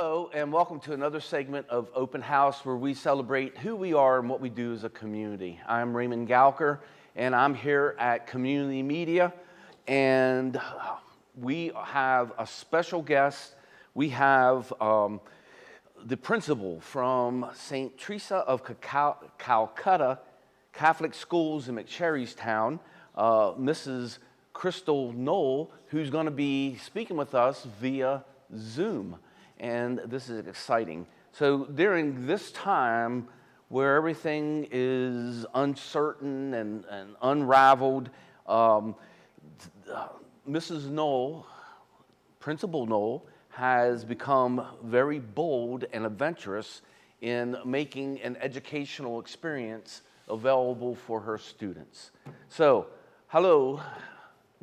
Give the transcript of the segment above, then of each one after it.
Hello, and welcome to another segment of Open House where we celebrate who we are and what we do as a community. I'm Raymond Galker, and I'm here at Community Media, and we have a special guest. We have the principal from St. Teresa of Calcutta Catholic Schools in McSherrystown, Mrs. Crystal Noel, who's going to be speaking with us via Zoom. And this is exciting. So during this time where everything is uncertain and unraveled, Mrs. Noel, Principal Noel, has become very bold and adventurous in making an educational experience available for her students. So, hello,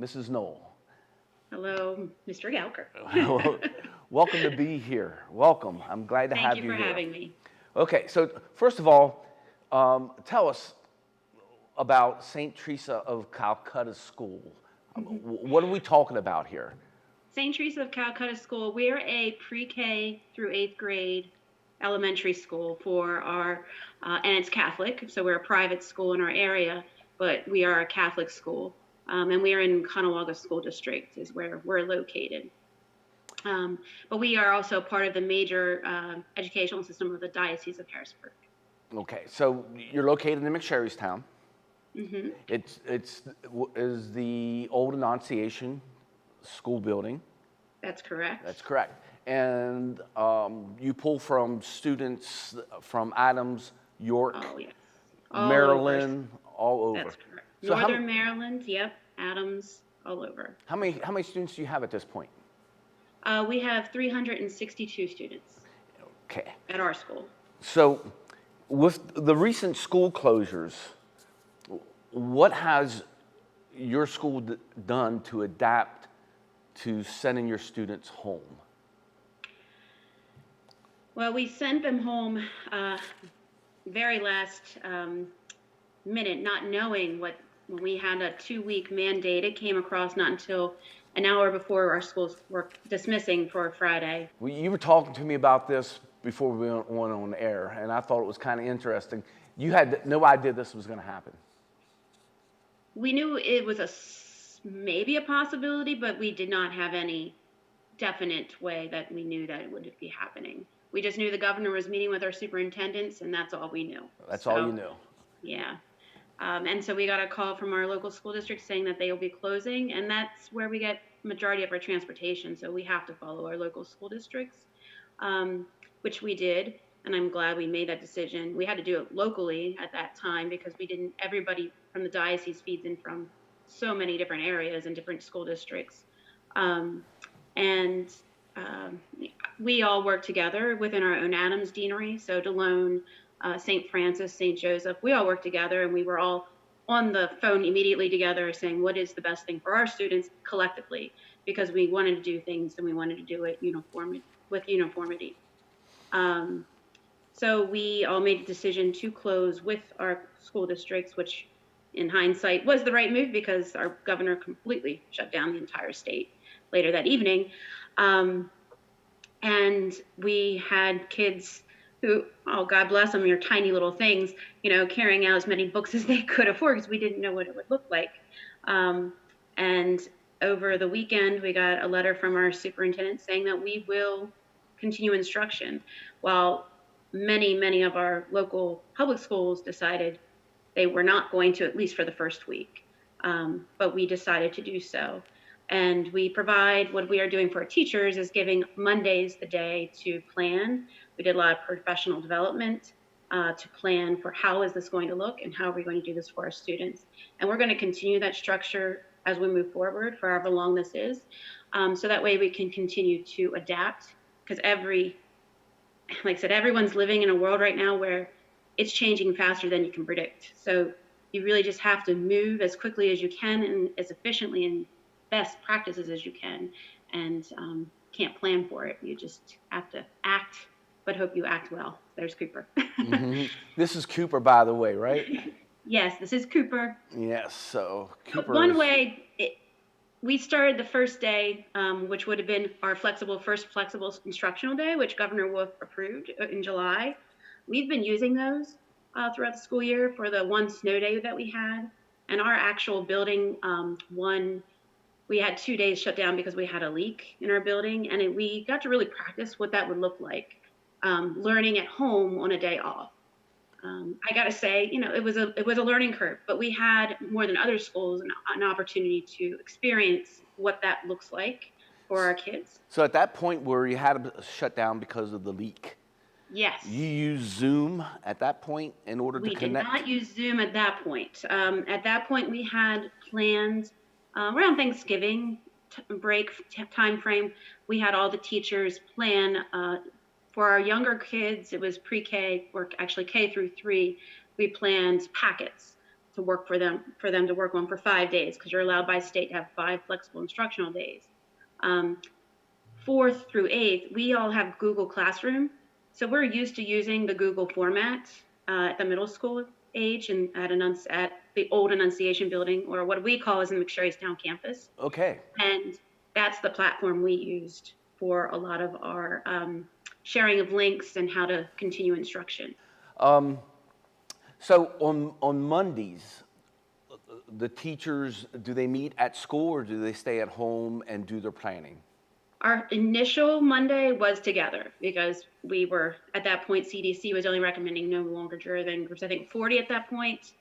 Mrs. Noel. Hello, Mr. Galker. Welcome to be here. Welcome. I'm glad to have you here. Thank you for having me. Okay, so first of all, tell us about St. Teresa of Calcutta School. What are we talking about here? St. Teresa of Calcutta School, we're a pre-K through 8th grade elementary school for our, and it's Catholic, so we're a private school in our area, but we are a Catholic school. And we are in Caughnawaga School District is where we're located. But we are also part of the major educational system of the Diocese of Harrisburg. Okay, so you're located in McSherrystown. Mm-hmm. Is the old Annunciation school building. That's correct. That's correct. And you pull from students from Adams, York, yes. Maryland, all over. That's correct. So Northern Maryland, yep, Adams, all over. How many students do you have at this point? We have 362 students. Okay. At our school. So, with the recent school closures, what has your school done to adapt to sending your students home? Well, we sent them home very last minute, not knowing when we had a 2-week mandate. It came across not until an hour before our schools were dismissing for Friday. Well, you were talking to me about this before we went on air, and I thought it was kind of interesting. You had no idea this was going to happen. We knew it was maybe a possibility, but we did not have any definite way that we knew that it would be happening. We just knew the governor was meeting with our superintendents, and that's all we knew. That's all you knew. Yeah. And so we got a call from our local school district saying that they will be closing, and that's where we get majority of our transportation. So we have to follow our local school districts, which we did, and I'm glad we made that decision. We had to do it locally at that time because everybody from the diocese feeds in from so many different areas and different school districts. We all work together within our own Adams Deanery, so Delone, St. Francis, St. Joseph, we all work together, and we were all on the phone immediately together saying what is the best thing for our students collectively, because we wanted to do things and we wanted to do it with uniformity. So we all made the decision to close with our school districts, which in hindsight was the right move because our governor completely shut down the entire state later that evening. And we had kids who, oh, God bless them, your tiny little things, carrying out as many books as they could afford because we didn't know what it would look like. And over the weekend, we got a letter from our superintendent saying that we will continue instruction, while many of our local public schools decided they were not going to, at least for the first week. But we decided to do so. And we provide, what we are doing for our teachers is giving Mondays the day to plan. We did a lot of professional development to plan for how is this going to look and how are we going to do this for our students. And we're going to continue that structure as we move forward for however long this is. So that way we can continue to adapt, because like I said, everyone's living in a world right now where it's changing faster than you can predict. So you really just have to move as quickly as you can and as efficiently and best practices as you can, and can't plan for it. You just have to act, but hope you act well. There's Cooper. Mm-hmm. This is Cooper, by the way, right? Yes, this is Cooper. Yes, so Cooper One way we started the first day, which would have been our first flexible instructional day, which Governor Wolf approved in July. We've been using those throughout the school year for the one snow day that we had. And our actual building, we had 2 days shut down because we had a leak in our building, and we got to really practice what that would look like, learning at home on a day off. I got to say, it was a learning curve, but we had more than other schools an opportunity to experience what that looks like for our kids. So at that point where you had to shut down because of the leak, Yes. you used Zoom at that point in order to We connect? did not use Zoom at that point. At that point, we had planned around Thanksgiving break time frame. We had all the teachers plan for our younger kids. It was pre-K, or actually K through 3. We planned packets to work for them to work on for 5 days, because you're allowed by state to have 5 flexible instructional days. 4th through 8th, we all have Google Classroom. So we're used to using the Google format at the middle school age and at the old Annunciation building, or what we call as in McSherrystown campus. Okay. And that's the platform we used for a lot of our sharing of links and how to continue instruction. So on Mondays, the teachers, do they meet at school or do they stay at home and do their planning? Our initial Monday was together, because we were, at that point, CDC was only recommending no longer than groups, I think 40 at that point.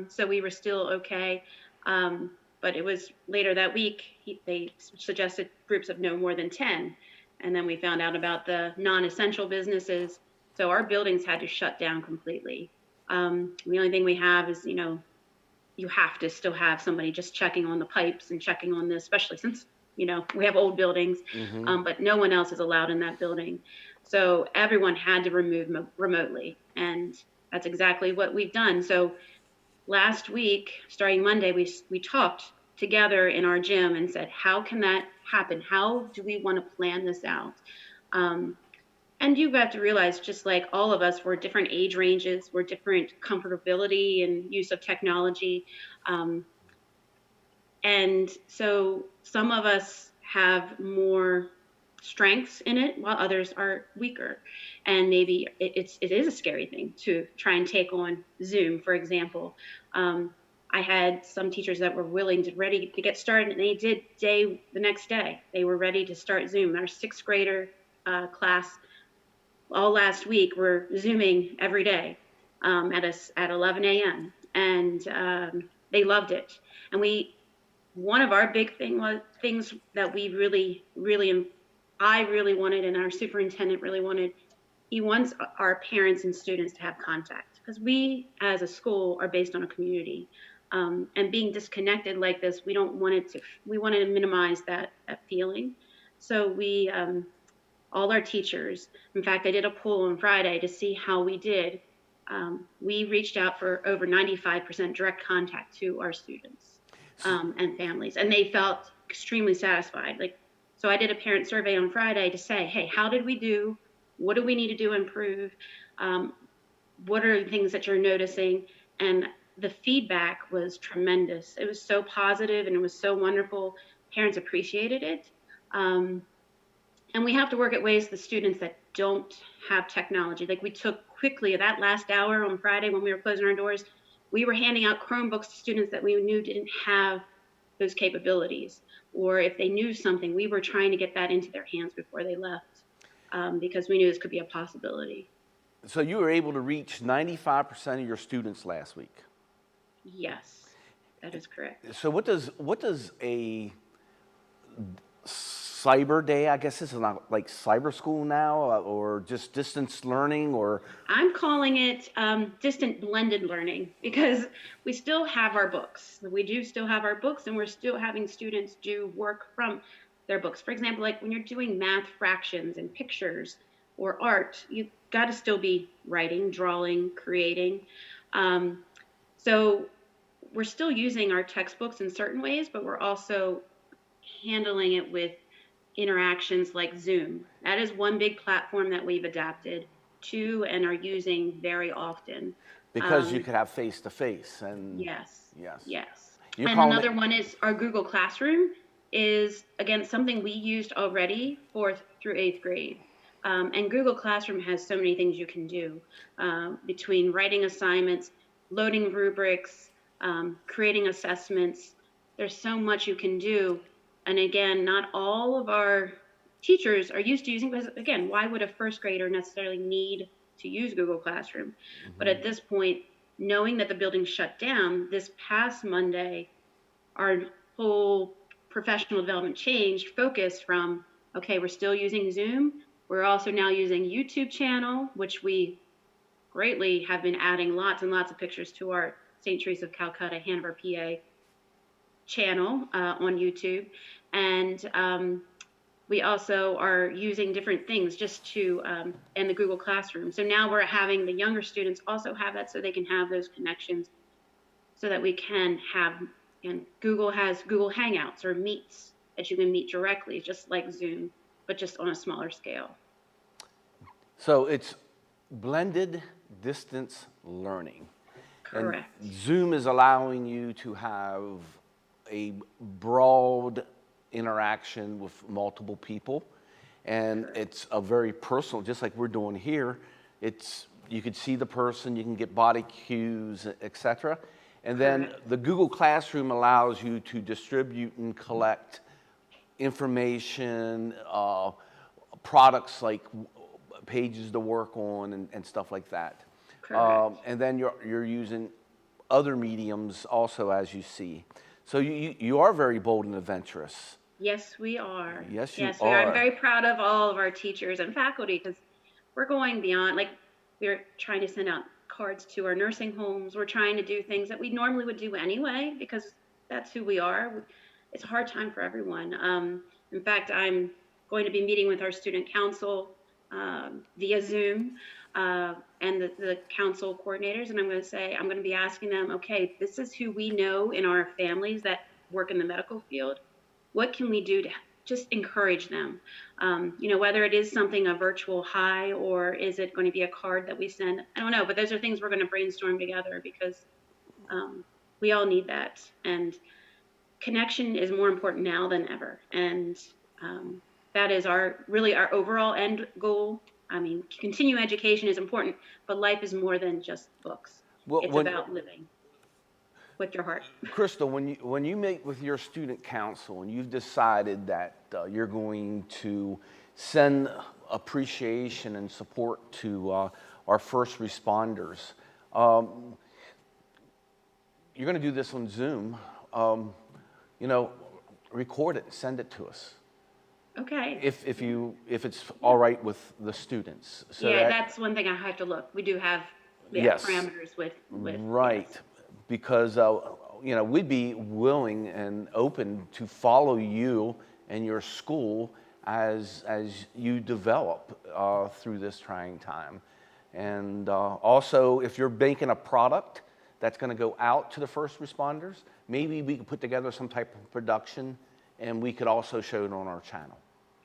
So we were still okay. But it was later that week, they suggested groups of no more than 10. And then we found out about the non-essential businesses. So our buildings had to shut down completely. The only thing we have is, you have to still have somebody just checking on the pipes and checking on this, especially since we have old buildings, but no one else is allowed in that building. So everyone had to remove remotely, and that's exactly what we've done. So last week, starting Monday, we talked together in our gym and said, how can that happen? How do we want to plan this out? And you've got to realize, just like all of us, we're different age ranges, we're different comfortability and use of technology. And so some of us have more strengths in it, while others are weaker. And maybe it is a scary thing to try and take on Zoom, for example. I had some teachers that were ready to get started, and they did the next day. They were ready to start Zoom. Our 6th grader class, all last week, were Zooming every day at 11 a.m. And they loved it. And one of our big things that we I really wanted, and our superintendent really wanted, he wants our parents and students to have contact, because we as a school are based on a community, and being disconnected like this, we wanted to minimize that feeling. So we, all our teachers, in fact, I did a poll on Friday to see how we did. We reached out for over 95% direct contact to our students and families, and they felt extremely satisfied. So I did a parent survey on Friday to say, hey, how did we do? What do we need to do to improve? What are the things that you're noticing? And the feedback was tremendous. It was so positive and it was so wonderful. Parents appreciated it. And we have to work at ways the students that don't have technology. Like, we took quickly that last hour on Friday when we were closing our doors, we were handing out Chromebooks to students that we knew didn't have those capabilities. Or if they knew something, we were trying to get that into their hands before they left, because we knew this could be a possibility. So you were able to reach 95% of your students last week? Yes, that is correct. So what does a cyber day, I guess this is not like cyber school now, or just distance learning, or? I'm calling it distant blended learning, because we still have our books. We do still have our books, and we're still having students do work from their books. For example, like when you're doing math fractions and pictures or art, you've got to still be writing, drawing, creating. So we're still using our textbooks in certain ways, but we're also handling it with interactions like Zoom. That is one big platform that we've adapted to and are using very often. Because you could have face to face, and Yes. yes. Yes. You're And calling another one is our Google Classroom. is, again, something we used already 4th through 8th grade. And Google Classroom has so many things you can do, between writing assignments, loading rubrics, creating assessments. There's so much you can do. And again, not all of our teachers are used to using, because again, why would a first grader necessarily need to use Google Classroom? But Mm-hmm. at this point, knowing that the building shut down this past Monday, our whole professional development changed focus from, okay, we're still using Zoom. We're also now using YouTube channel, which we greatly have been adding lots and lots of pictures to our St. Teresa of Calcutta, Hanover, PA channel on YouTube. And we also are using different things just to, in the Google Classroom. So now we're having the younger students also have that, so they can have those connections, so that we can have, and Google has Google Hangouts or Meets that you can meet directly, just like Zoom, but just on a smaller scale. So it's blended distance learning. And Correct. Zoom is allowing you to have a broad interaction with multiple people. And it's a very personal, just like we're doing here. It's, you could see the person, you can get body cues, etc. And then Correct. the Google Classroom allows you to distribute and collect information, products like pages to work on and stuff like that. Correct. And then you're using other mediums also, as you see. So you are very bold and adventurous. Yes, we are. Yes, you Yes, we are. I'm are. very proud of all of our teachers and faculty, because we're going beyond, like, we're trying to send out cards to our nursing homes. We're trying to do things that we normally would do anyway, because that's who we are. It's a hard time for everyone. In fact, I'm going to be meeting with our student council via Zoom, and the council coordinators, and I'm going to say, I'm going to be asking them, okay, this is who we know in our families that work in the medical field. What can we do to just encourage them? Whether it is something, a virtual hi, or is it going to be a card that we send? I don't know, but those are things we're going to brainstorm together, because we all need that. And connection is more important now than ever. And that is really our overall end goal. I mean, continuing education is important, but life is more than just books. Well, It's about living with your heart. Crystal, when you meet with your student council and you've decided that you're going to send appreciation and support to our first responders, you're going to do this on Zoom. Record it and send it to us. Okay. If it's all right with the students. So Yeah, that, that's one thing I have to look. We do have yes, parameters with right, yes. because we'd be willing and open to follow you and your school as you develop through this trying time. And also, if you're making a product that's going to go out to the first responders, maybe we could put together some type of production, and we could also show it on our channel.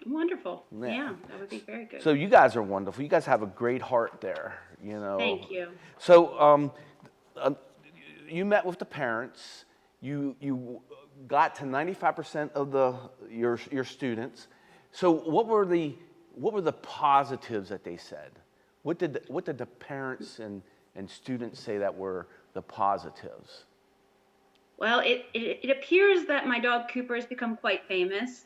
Wonderful. Yeah. Yeah, that would be very good. So you guys are wonderful. You guys have a great heart there, Thank you. So you met with the parents. You got to 95% of your students. So what were the positives that they said? What did the parents and students say that were the positives? Well, it appears that my dog Cooper has become quite famous.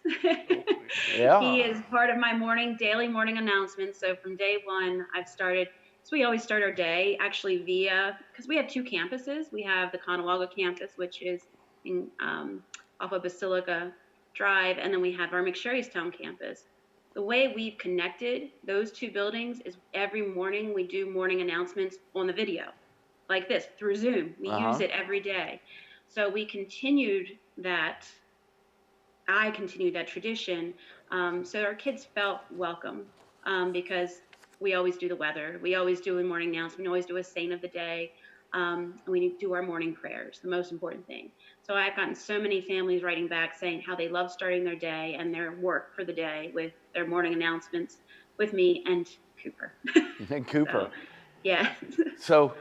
Yeah. He is part of my daily morning announcements. So from day one, I've started. So we always start our day actually because we have two campuses. We have the Conewaga campus, which is off of Basilica Drive, and then we have our McSherrystown campus. The way we've connected those two buildings is every morning we do morning announcements on the video, like this, through Zoom. We use it every day. So we continued that. I continued that tradition. So our kids felt welcome, because we always do the weather. We always do a morning announcement. We always do a saint of the day. And we do our morning prayers, the most important thing. So I've gotten so many families writing back saying how they love starting their day and their work for the day with their morning announcements with me and Cooper. And Cooper. So, yeah. So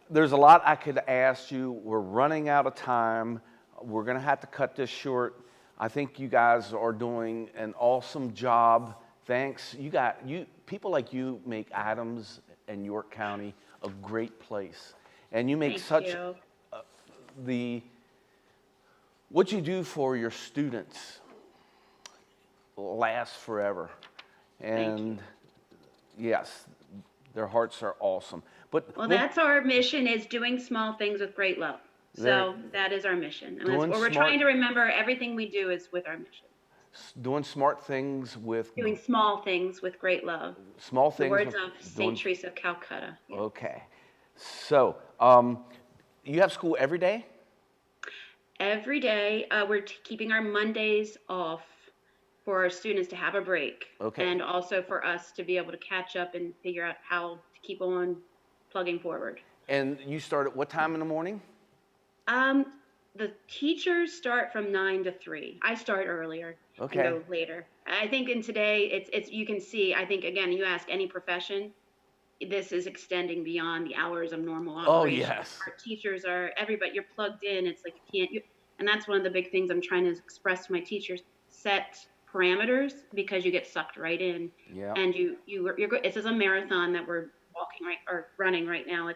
there's a lot I could ask you. We're running out of time. We're going to have to cut this short. I think you guys are doing an awesome job. Thanks. People like you make Adams and York County a great place. And you make Thank you. what you do for your students lasts forever. And yes, their hearts are awesome. But Well, that's our mission, is doing small things with great love. So that is our mission. And that's what we're trying to remember. Everything we do is with our mission. doing smart things with Doing small things with great love. small The things. words of St. Teresa of Calcutta. Yes. Okay. So, you have school every day? Every day, we're keeping our Mondays off for our students to have a break. Okay. And also for us to be able to catch up and figure out how to keep on plugging forward. And you start at what time in the morning? The teachers start from 9 to 3. I start earlier. Okay. And go later. I think in today, it's you can see, I think, again, you ask any profession, this is extending beyond the hours of normal operation. Oh, yes. Our teachers are, everybody, you're plugged in. It's like and that's one of the big things I'm trying to express to my teachers. Set parameters, because you get sucked right in. Yeah. And you're this is a marathon that we're running right now.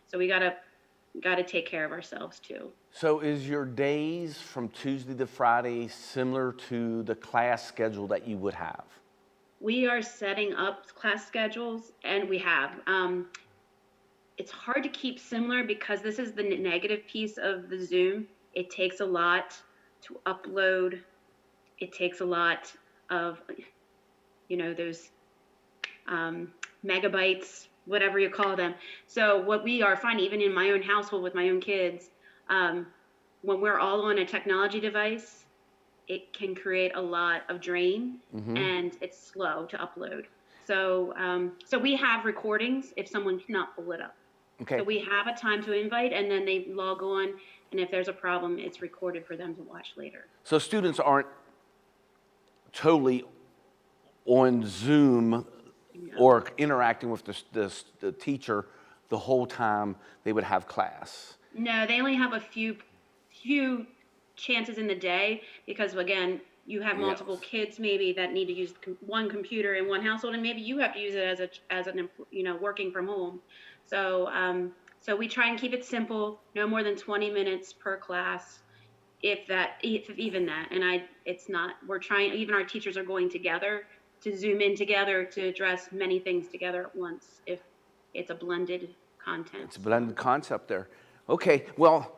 So we gotta take care of ourselves too. So is your days from Tuesday to Friday similar to the class schedule that you would have? We are setting up class schedules, and we have. It's hard to keep similar because this is the negative piece of the Zoom. It takes a lot to upload. It takes a lot of, those megabytes, whatever you call them. So what we are finding, even in my own household with my own kids, when we're all on a technology device, it can create a lot of drain, and it's slow to upload. So we have recordings if someone cannot pull it up. Okay. So we have a time to invite, and then they log on, and if there's a problem, it's recorded for them to watch later. So students aren't totally on Zoom or interacting with the teacher the whole time they would have class? No, they only have a few chances in the day, because again, you have multiple kids maybe that need to use one computer in one household, and maybe you have to use it as an working from home. So we try and keep it simple, no more than 20 minutes per class, if even that. And we're trying, even our teachers are going together to Zoom in together to address many things together at once, if it's a blended content. It's a blended concept there. Okay, well,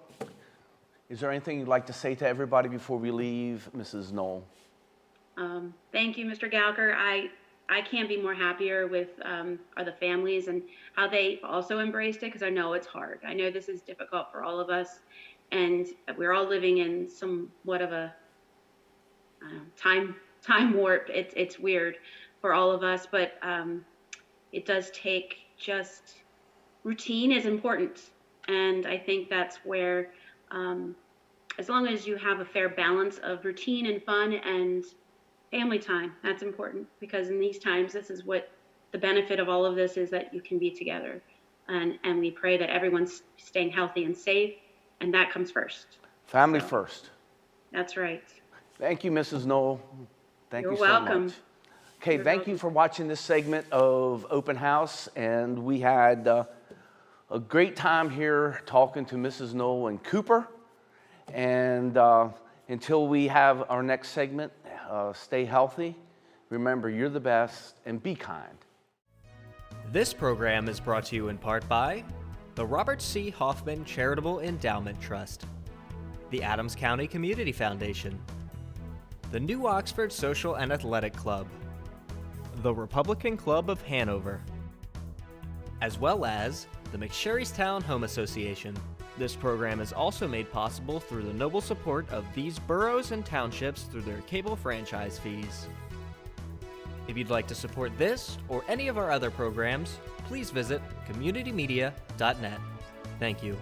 is there anything you'd like to say to everybody before we leave, Mrs. Noel? Thank you, Mr. Gallagher. I can't be more happier with the families and how they also embraced it, because I know it's hard. I know this is difficult for all of us, and we're all living in somewhat of a time warp. It's weird for all of us, but it does take just routine is important, and I think that's where as long as you have a fair balance of routine and fun and family time, that's important, because in these times, this is what the benefit of all of this is, that you can be together, and we pray that everyone's staying healthy and safe, and that comes first. Family first. That's right. Thank you, Mrs. Noel. Thank you so welcome. much. Okay, thank you for watching this segment of Open House, and we had a great time here talking to Mrs. Noel and Cooper, and until we have our next segment, stay healthy. Remember, you're the best, and be kind. This program is brought to you in part by the Robert C. Hoffman Charitable Endowment Trust, the Adams County Community Foundation, the New Oxford Social and Athletic Club, the Republican Club of Hanover, as well as the McSherrystown Home Association. This program is also made possible through the noble support of these boroughs and townships through their cable franchise fees. If you'd like to support this or any of our other programs, please visit communitymedia.net. Thank you.